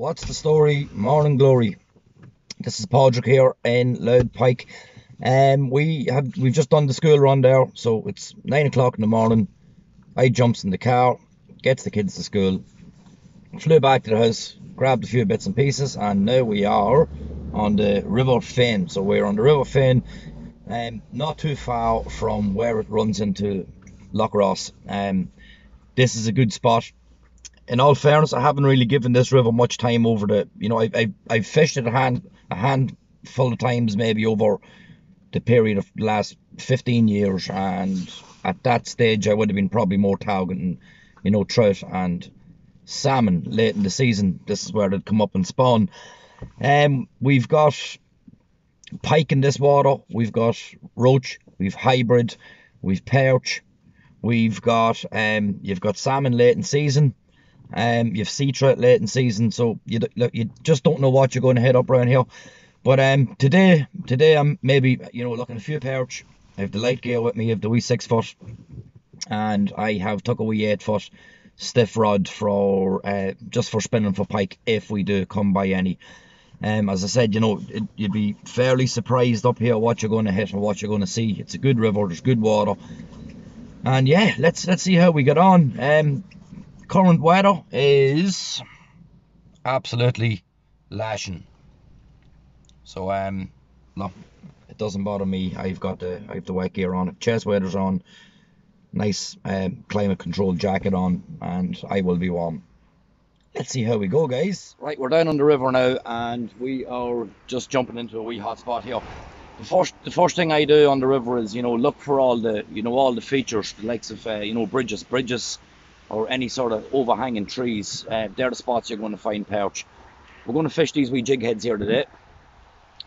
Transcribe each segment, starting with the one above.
What's the story? Morning glory. This is Podrick here in Loud Pike. We've just done the school run there, so it's 9 o'clock in the morning. I jumps in the car, gets the kids to school, flew back to the house, grabbed a few bits and pieces, and now we are on the River Fane. So we're on the River Fane, not too far from where it runs into Loch Ross. This is a good spot. In all fairness, I haven't really given this river much time over the, I've fished it a handful of times maybe over the period of the last 15 years, and at that stage I would have been probably more targeting, trout and salmon late in the season. This is where they'd come up and spawn. We've got pike in this water, we've got roach, we've hybrid, we've perch, we've got you've got salmon late in season. You've sea trout late in season, so you just don't know what you're going to hit up around here. But today I'm maybe looking at a few perch. I have the light gear with me. I have the wee 6 foot, and I have took a wee 8 foot stiff rod for just for spinning for pike if we do come by any. As I said, you'd be fairly surprised up here what you're going to hit and what you're going to see. It's a good river. There's good water, and yeah, let's see how we get on. Current weather is absolutely lashing, so no, it doesn't bother me. I have the wet gear on, chest waders on, nice climate control jacket on, and I will be warm. Let's see how we go, guys. Right, we're down on the river now, and we are just jumping into a wee hot spot here. The first thing I do on the river is look for all the all the features, the likes of bridges, or any sort of overhanging trees. They're the spots you're going to find perch. We're going to fish these wee jig heads here today.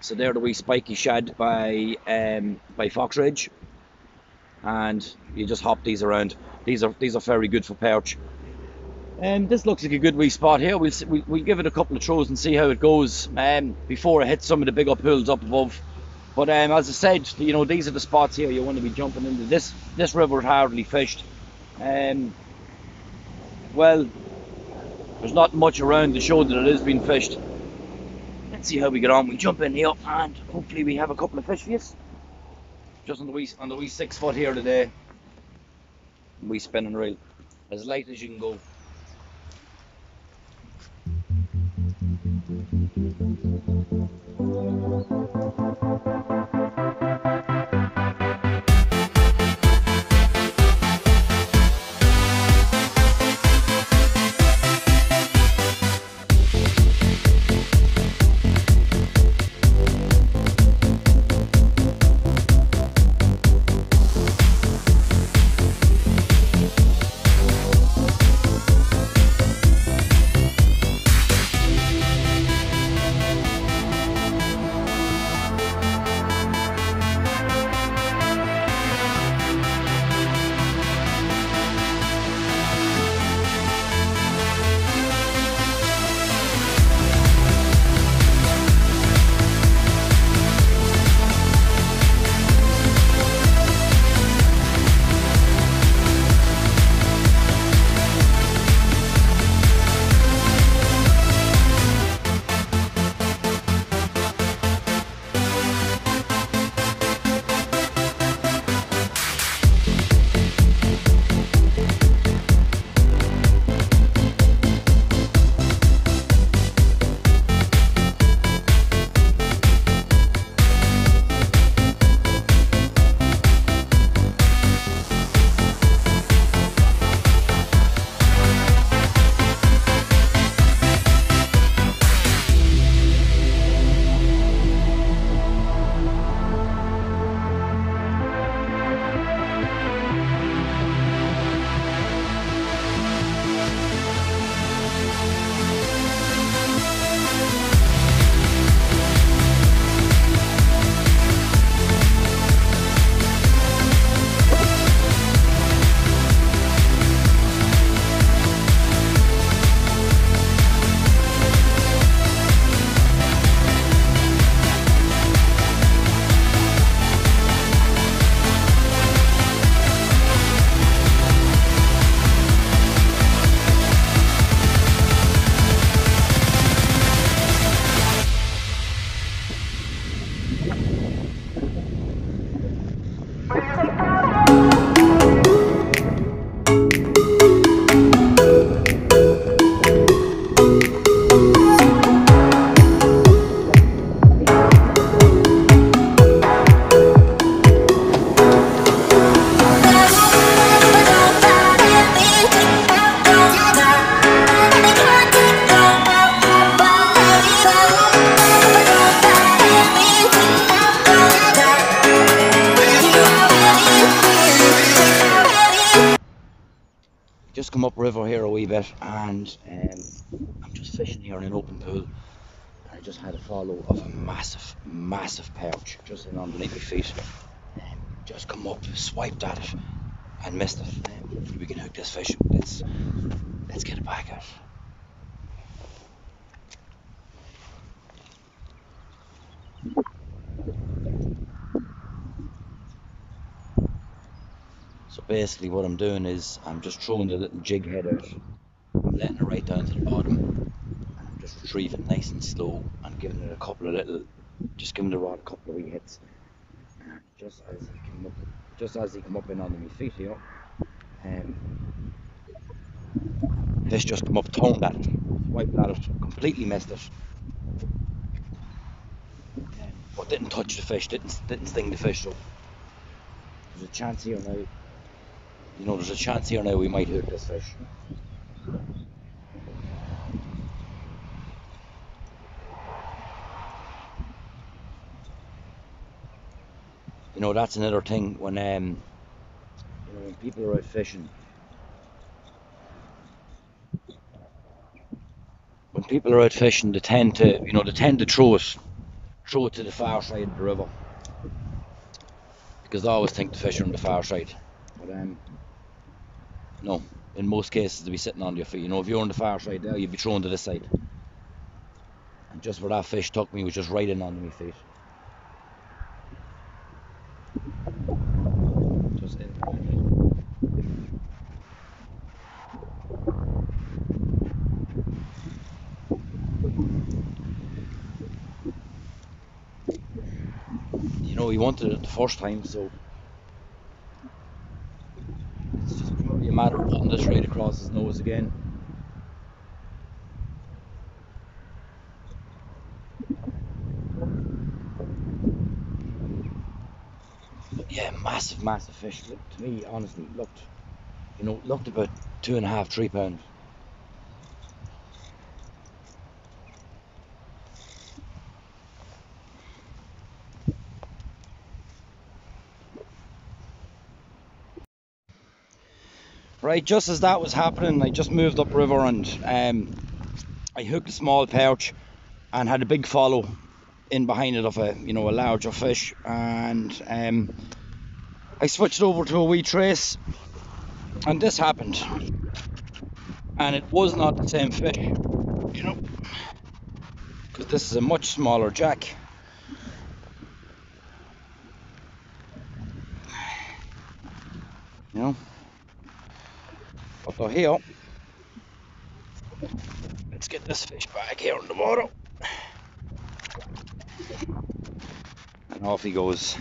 So they're the wee spiky shad by Fox Ridge, and you just hop these around. These are very good for perch. This looks like a good wee spot here. We'll give it a couple of throws and see how it goes before it hits some of the big uphills up above. But as I said, these are the spots here you want to be jumping into. This river is hardly fished. Well, there's not much around to show that it is being fished. Let's see how we get on. We jump in here and hopefully we have a couple of fish for you. Just on the wee 6 foot here today. Wee spinning reel, as light as you can go. Just come up river here a wee bit, and I'm just fishing here in an open pool. I just had a follow of a massive perch just in underneath my feet. Just come up, swiped at it, and missed it. Hopefully we can hook this fish. Let's get it back out. So basically what I'm doing is I'm just throwing the little jig head out. I'm letting it right down to the bottom. Just retrieve it nice and slow and giving it a couple of little, just giving the rod a couple of wee hits. And just as he come up in under my feet here, fish just come up, toned at it, swiped at it, completely missed it. But didn't touch the fish, didn't sting the fish. So there's a chance here now. You know, there's a chance here now we might hook this fish. You know, that's another thing when you know, when people are out fishing. When people are out fishing, they tend to throw it to the far side of the river, because they always think the fish are on the far side. But no, in most cases they'll be sitting on your feet. You know, if you're on the far side there, you'd be thrown to this side. And just where that fish took me was just right in under my feet. Just in. You know, he wanted it the first time, so it's just probably a matter of putting this right across his nose again. But yeah, massive fish. But to me, honestly, looked about 2.5, 3 pounds. Right, just as that was happening, I just moved upriver and I hooked a small perch and had a big follow in behind it of a larger fish, and I switched over to a wee trace, and this happened, and it was not the same fish, you know, because this is a much smaller jack. You know, but they're here. Let's get this fish back here in the water. And off he goes.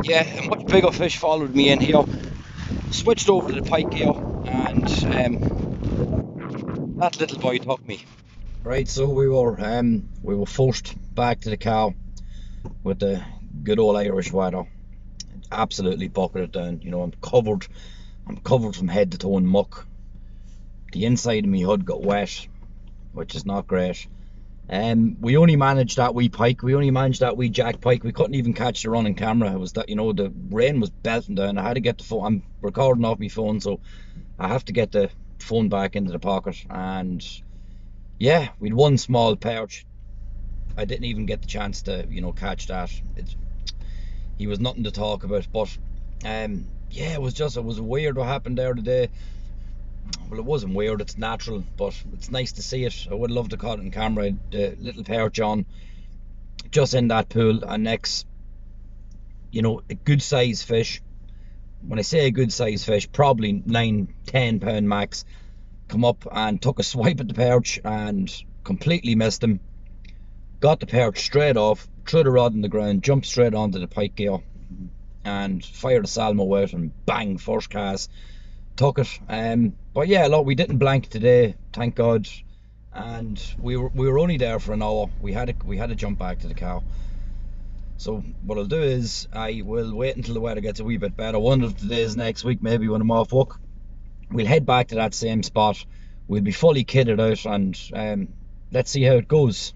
Yeah, a much bigger fish followed me in here. Switched over to the pike here, and that little boy took me. Right, so we were forced back to the car with the good old Irish weather. Absolutely bucketed down. You know, I'm covered from head to toe in muck. The inside of my hood got wet, which is not great. We only managed that wee pike. We only managed that wee jack pike. We couldn't even catch the running camera. It was that, you know, the rain was belting down. I had to get the phone. I'm recording off my phone, so I have to get the phone back into the pocket. And yeah, we'd one small perch. I didn't even get the chance to, you know, catch that. He was nothing to talk about. But yeah, it was weird what happened there today. Well, it wasn't weird, it's natural, but it's nice to see it. I would love to caught it on camera. The little perch on just in that pool, and next, you know, a good size fish. When I say a good size fish, probably 9-10 pound max, come up and took a swipe at the perch and completely missed him. Got the perch straight off, threw the rod in the ground, jumped straight onto the pike gear and fired a salmo out, and bang, first cast. Took it. But yeah, look, we didn't blank today, thank God, and we were only there for an hour. We had to jump back to the car. So what I'll do is I will wait until the weather gets a wee bit better. One of the days next week, maybe when I'm off work, we'll head back to that same spot. We'll be fully kitted out, and let's see how it goes.